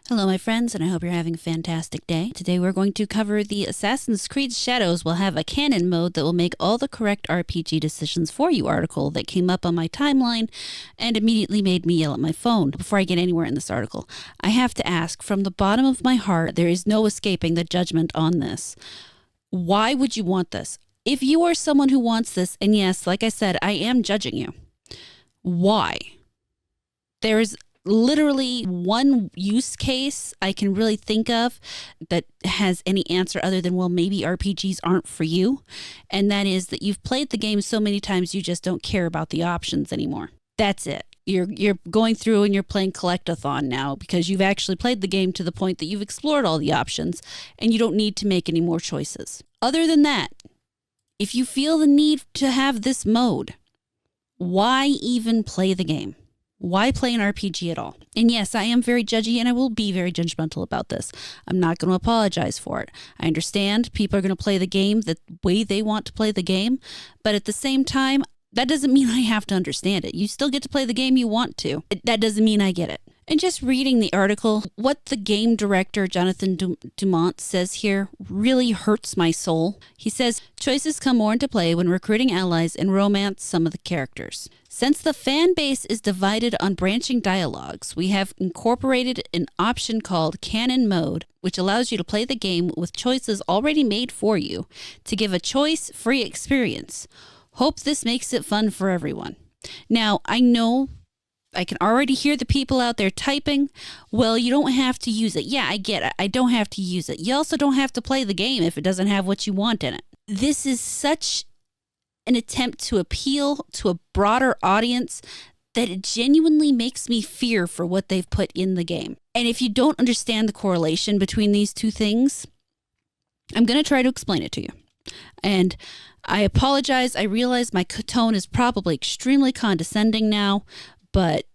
Hello, my friends, and I hope you're having a fantastic day. Today we're going to cover the Assassin's Creed Shadows will have a Canon mode that will make all the correct RPG decisions for you article that came up on my timeline and immediately made me yell at my phone. Before I get anywhere in this article, I have to ask, from the bottom of my heart, there is no escaping the judgment on this. Why would you want this? If you are someone who wants this, and yes, like I said, I am judging you, why? There's literally one use case I can really think of that has any answer other than, well, maybe RPGs aren't for you. And that is that you've played the game so many times you just don't care about the options anymore. That's it. You're going through and you're playing collect-a-thon now because you've actually played the game to the point that you've explored all the options and you don't need to make any more choices. Other than that, if you feel the need to have this mode, why even play the game? Why play an RPG at all? And yes, I am very judgy and I will be very judgmental about this. I'm not going to apologize for it. I understand people are going to play the game the way they want to play the game, but at the same time, that doesn't mean I have to understand it. You still get to play the game you want to. That doesn't mean I get it. And just reading the article, what the game director, Jonathan Dumont, says here really hurts my soul. He says, choices come more into play when recruiting allies and romance some of the characters. Since the fan base is divided on branching dialogues, we have incorporated an option called Canon Mode, which allows you to play the game with choices already made for you to give a choice-free experience. Hope this makes it fun for everyone. Now, I know I can already hear the people out there typing, well, you don't have to use it. Yeah, I get it. I don't have to use it. You also don't have to play the game if it doesn't have what you want in it. This is such an attempt to appeal to a broader audience that it genuinely makes me fear for what they've put in the game. And if you don't understand the correlation between these two things, I'm going to try to explain it to you. And I apologize. I realize my tone is probably extremely condescending now, but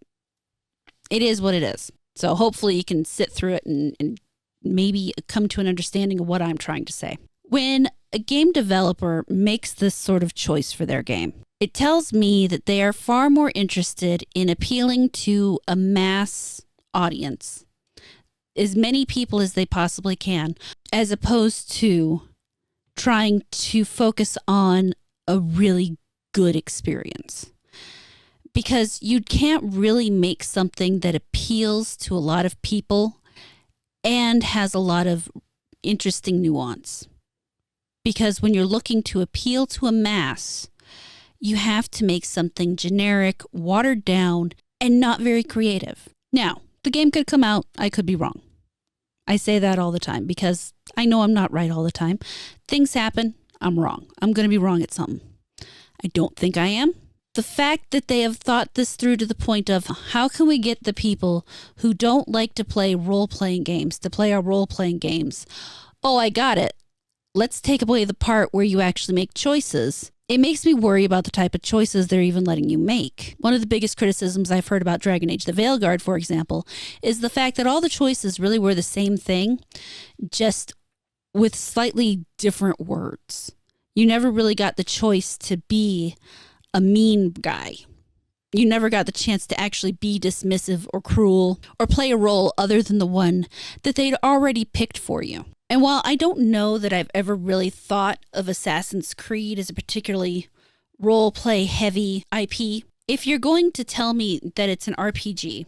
it is what it is. So hopefully you can sit through it and maybe come to an understanding of what I'm trying to say. When a game developer makes this sort of choice for their game, it tells me that they are far more interested in appealing to a mass audience, as many people as they possibly can, as opposed to trying to focus on a really good experience. Because you can't really make something that appeals to a lot of people and has a lot of interesting nuance. Because when you're looking to appeal to a mass, you have to make something generic, watered down, and not very creative. Now, the game could come out, I could be wrong. I say that all the time because I know I'm not right all the time. Things happen, I'm wrong. I'm going to be wrong at something. I don't think I am. The fact that they have thought this through to the point of how can we get the people who don't like to play role-playing games to play our role-playing games? Oh, I got it. Let's take away the part where you actually make choices. It makes me worry about the type of choices they're even letting you make. One of the biggest criticisms I've heard about Dragon Age the Veilguard, for example, is the fact that all the choices really were the same thing, just with slightly different words. You never really got the choice to be a mean guy. You never got the chance to actually be dismissive or cruel or play a role other than the one that they'd already picked for you. And while I don't know that I've ever really thought of Assassin's Creed as a particularly role-play heavy IP, if you're going to tell me that it's an RPG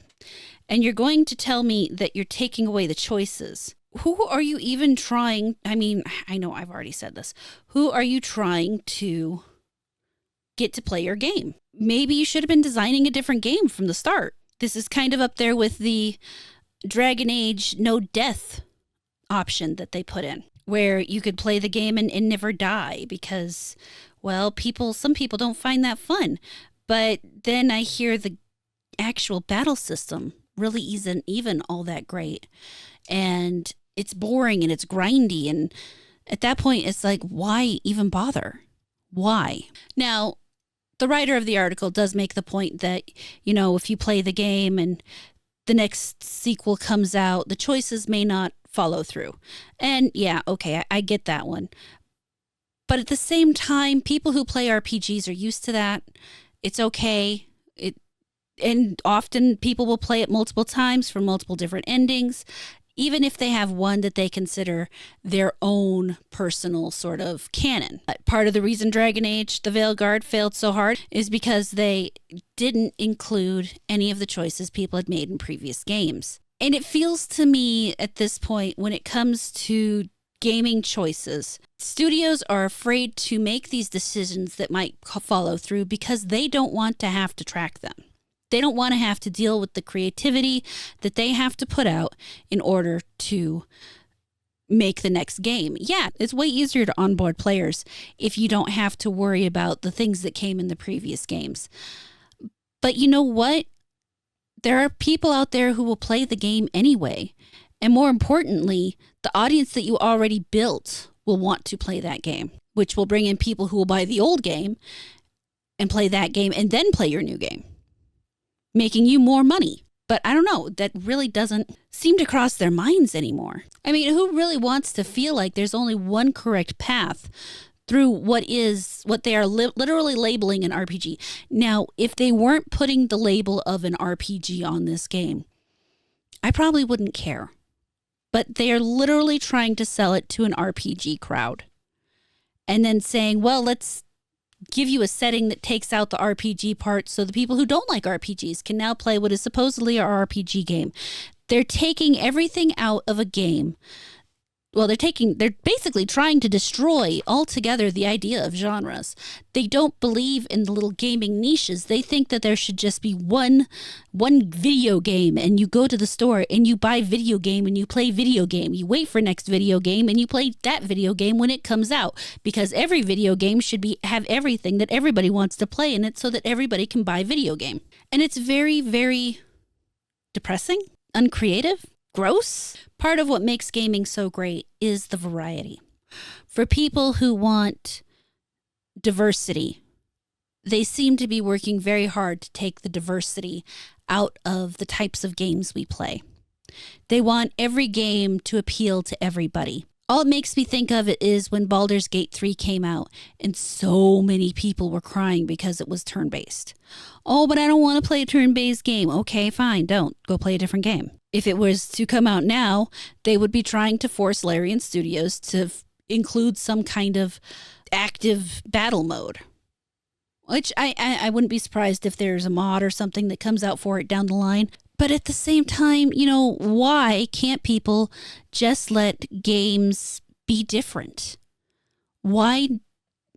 and you're going to tell me that you're taking away the choices, who are you even trying? I mean, I know I've already said this. Who are you trying to get to play your game? Maybe you should have been designing a different game from the start. This is kind of up there with the Dragon Age no death option that they put in, where you could play the game and never die because, well, some people don't find that fun. But then I hear the actual battle system really isn't even all that great. And it's boring and it's grindy. And at that point, it's like, why even bother? Why? Now, the writer of the article does make the point that, if you play the game and the next sequel comes out, the choices may not follow through. And yeah, okay, I get that one. But at the same time, people who play RPGs are used to that. It's okay. And often people will play it multiple times for multiple different endings, even if they have one that they consider their own personal sort of canon. Part of the reason Dragon Age The Veilguard failed so hard is because they didn't include any of the choices people had made in previous games. And it feels to me at this point, when it comes to gaming choices, studios are afraid to make these decisions that might follow through because they don't want to have to track them. They don't want to have to deal with the creativity that they have to put out in order to make the next game. Yeah, it's way easier to onboard players if you don't have to worry about the things that came in the previous games. But you know what? There are people out there who will play the game anyway. And more importantly, the audience that you already built will want to play that game, which will bring in people who will buy the old game and play that game and then play your new game, making you more money. But I don't know, that really doesn't seem to cross their minds anymore. I mean, who really wants to feel like there's only one correct path through what they are literally labeling an RPG? Now, if they weren't putting the label of an RPG on this game, I probably wouldn't care. But they are literally trying to sell it to an RPG crowd. And then saying, well, let's give you a setting that takes out the RPG part so the people who don't like RPGs can now play what is supposedly an RPG game. They're taking everything out of a game. Well, they're basically trying to destroy altogether the idea of genres. They don't believe in the little gaming niches. They think that there should just be one video game, and you go to the store and you buy video game and you play video game. You wait for next video game and you play that video game when it comes out, because every video game should have everything that everybody wants to play in it so that everybody can buy video game. And it's very, very depressing, uncreative, gross. Part of what makes gaming so great is the variety. For people who want diversity, they seem to be working very hard to take the diversity out of the types of games we play. They want every game to appeal to everybody. All it makes me think of it is when Baldur's Gate 3 came out and so many people were crying because it was turn-based. Oh, but I don't want to play a turn-based game. Okay, fine, don't. Go play a different game. If it was to come out now, they would be trying to force Larian Studios to include some kind of active battle mode. Which I wouldn't be surprised if there's a mod or something that comes out for it down the line. But at the same time, why can't people just let games be different? Why?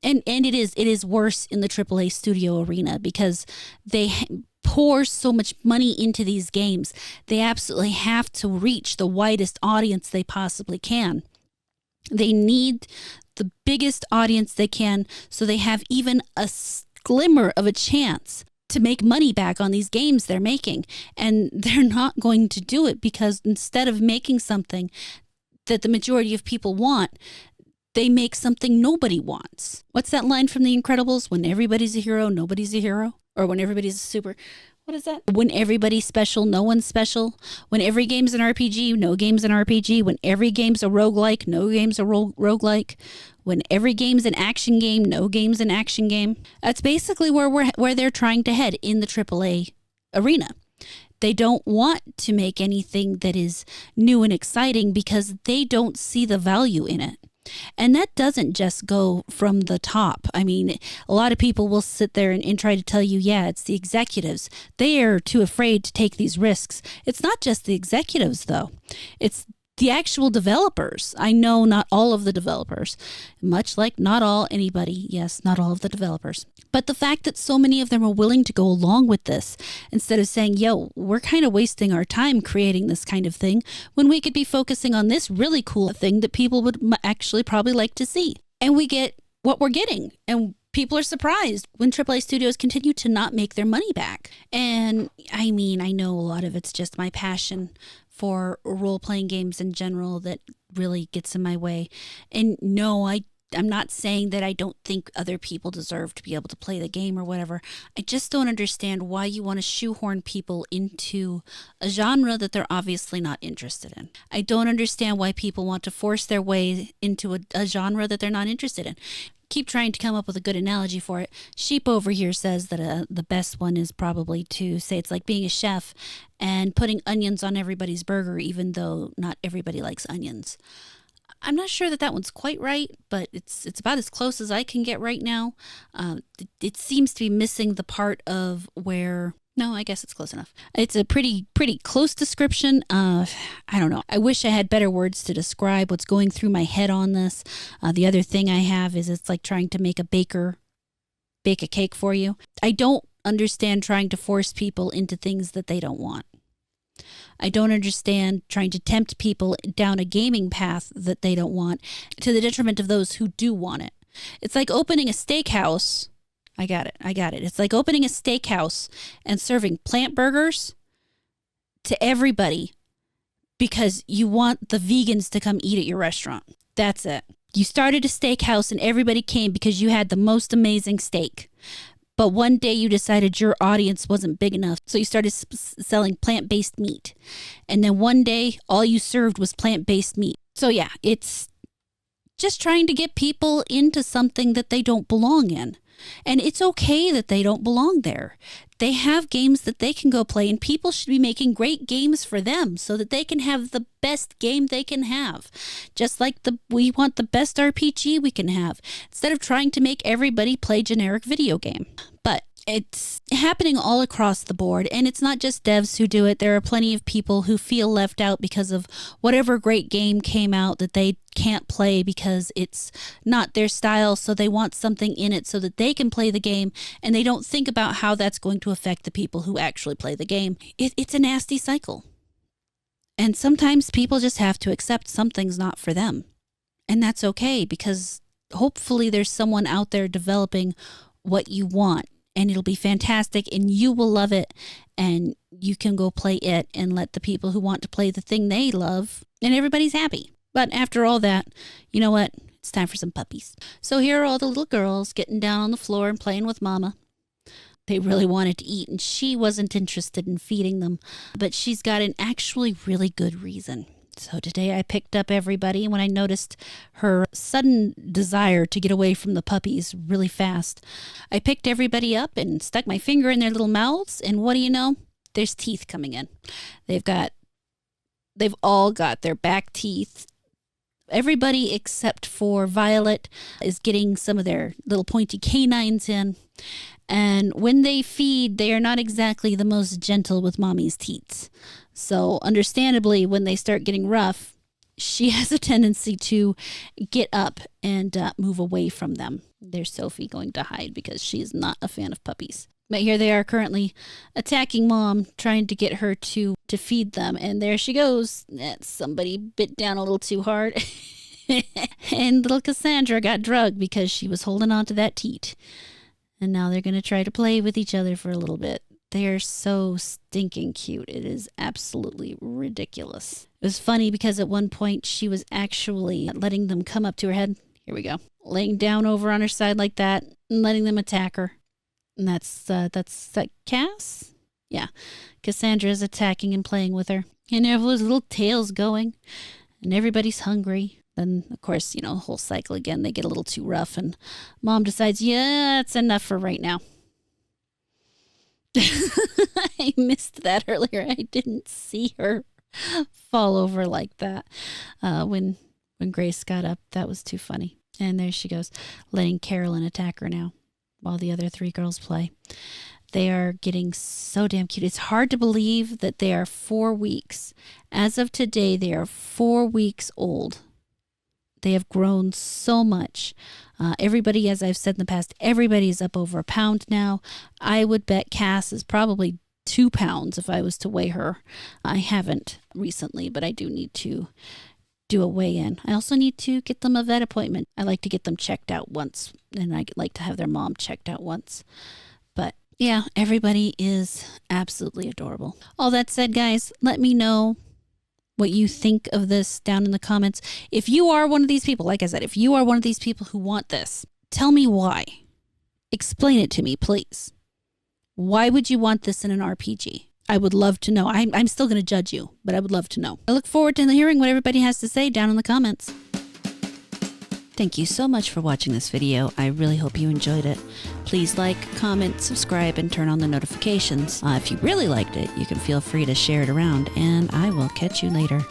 And it is worse in the AAA studio arena because they pour so much money into these games. They absolutely have to reach the widest audience they possibly can. They need the biggest audience they can so they have even a glimmer of a chance to make money back on these games they're making. And they're not going to do it because instead of making something that the majority of people want, they make something nobody wants. What's that line from The Incredibles? When everybody's a hero, nobody's a hero? Or when everybody's a super... What is that? When everybody's special, no one's special. When every game's an RPG, no game's an RPG. When every game's a roguelike, no game's a roguelike. When every game's an action game, no game's an action game. That's basically where they're trying to head in the AAA arena. They don't want to make anything that is new and exciting because they don't see the value in it. And that doesn't just go from the top. I mean, a lot of people will sit there and try to tell you, yeah, it's the executives. They are too afraid to take these risks. It's not just the executives, though. It's the actual developers. I know not all of the developers, much like not anybody. Yes, not all of the developers. But the fact that so many of them are willing to go along with this instead of saying, yo, we're kind of wasting our time creating this kind of thing when we could be focusing on this really cool thing that people would actually probably like to see. And we get what we're getting. And people are surprised when AAA studios continue to not make their money back. And I mean, I know a lot of it's just my passion for role-playing games in general that really gets in my way. And no, I'm not saying that I don't think other people deserve to be able to play the game or whatever. I just don't understand why you want to shoehorn people into a genre that they're obviously not interested in. I don't understand why people want to force their way into a genre that they're not interested in. keep trying to come up with a good analogy for it. Sheep over here says that the best one is probably to say it's like being a chef and putting onions on everybody's burger, even though not everybody likes onions. I'm not sure that one's quite right, but it's about as close as I can get right now. It seems to be missing the part of where... No, I guess it's close enough. It's a pretty close description. I don't know. I wish I had better words to describe what's going through my head on this. The other thing I have is it's like trying to make a baker bake a cake for you. I don't understand trying to force people into things that they don't want. I don't understand trying to tempt people down a gaming path that they don't want to the detriment of those who do want it. It's like opening a steakhouse. I got it. It's like opening a steakhouse and serving plant burgers to everybody because you want the vegans to come eat at your restaurant. That's it. You started a steakhouse and everybody came because you had the most amazing steak. But one day you decided your audience wasn't big enough, so you started selling plant-based meat. And then one day, all you served was plant-based meat. So yeah, it's just trying to get people into something that they don't belong in. And it's okay that they don't belong there. They have games that they can go play, and people should be making great games for them so that they can have the best game they can have. Just like we want the best RPG we can have, instead of trying to make everybody play generic video game. But it's happening all across the board, and it's not just devs who do it. There are plenty of people who feel left out because of whatever great game came out that they can't play because it's not their style, so they want something in it so that they can play the game, and they don't think about how that's going to affect the people who actually play the game. It's a nasty cycle. And sometimes people just have to accept something's not for them. And that's okay, because hopefully there's someone out there developing what you want. And it'll be fantastic, and you will love it, and you can go play it and let the people who want to play the thing they love, and everybody's happy. But after all that, you know what? It's time for some puppies. So here are all the little girls getting down on the floor and playing with Mama. They really wanted to eat, and she wasn't interested in feeding them, but she's got an actually really good reason. So today I picked up everybody when I noticed her sudden desire to get away from the puppies really fast. I picked everybody up and stuck my finger in their little mouths, and what do you know? There's teeth coming in. They've all got their back teeth. Everybody except for Violet is getting some of their little pointy canines in. And when they feed, they are not exactly the most gentle with Mommy's teats. So understandably, when they start getting rough, she has a tendency to get up and move away from them. There's Sophie going to hide because she's not a fan of puppies. But here they are currently attacking Mom, trying to get her to feed them. And there she goes. Somebody bit down a little too hard. And little Cassandra got drugged because she was holding on to that teat. And now they're going to try to play with each other for a little bit. They are so stinking cute. It is absolutely ridiculous. It was funny because at one point she was actually letting them come up to her head. Here we go. Laying down over on her side like that and letting them attack her. And that's Cass? Yeah. Cassandra's attacking and playing with her. And there those little tails going. And everybody's hungry. Then, of course, the whole cycle again. They get a little too rough. And Mom decides, yeah, that's enough for right now. I missed that earlier. I didn't see her fall over like that when Grace got up. That was too funny. And there she goes, letting Carolyn attack her now while the other three girls play. They are getting so damn cute. It's hard to believe that they are 4 weeks. As of today, they are 4 weeks old. They have grown so much. Everybody, as I've said in the past, everybody's up over 1 pound now. I would bet Cass is probably 2 pounds if I was to weigh her. I haven't recently, but I do need to do a weigh-in. I also need to get them a vet appointment. I like to get them checked out once, and I like to have their mom checked out once. But yeah, everybody is absolutely adorable. All that said, guys, let me know what you think of this down in the comments. If you are one of these people, like I said, if you are one of these people who want this, tell me why. Explain it to me, please. Why would you want this in an RPG? I would love to know. I'm still going to judge you, but I would love to know. I look forward to hearing what everybody has to say down in the comments. Thank you so much for watching this video. I really hope you enjoyed it. Please like, comment, subscribe, and turn on the notifications. If you really liked it, you can feel free to share it around, and I will catch you later.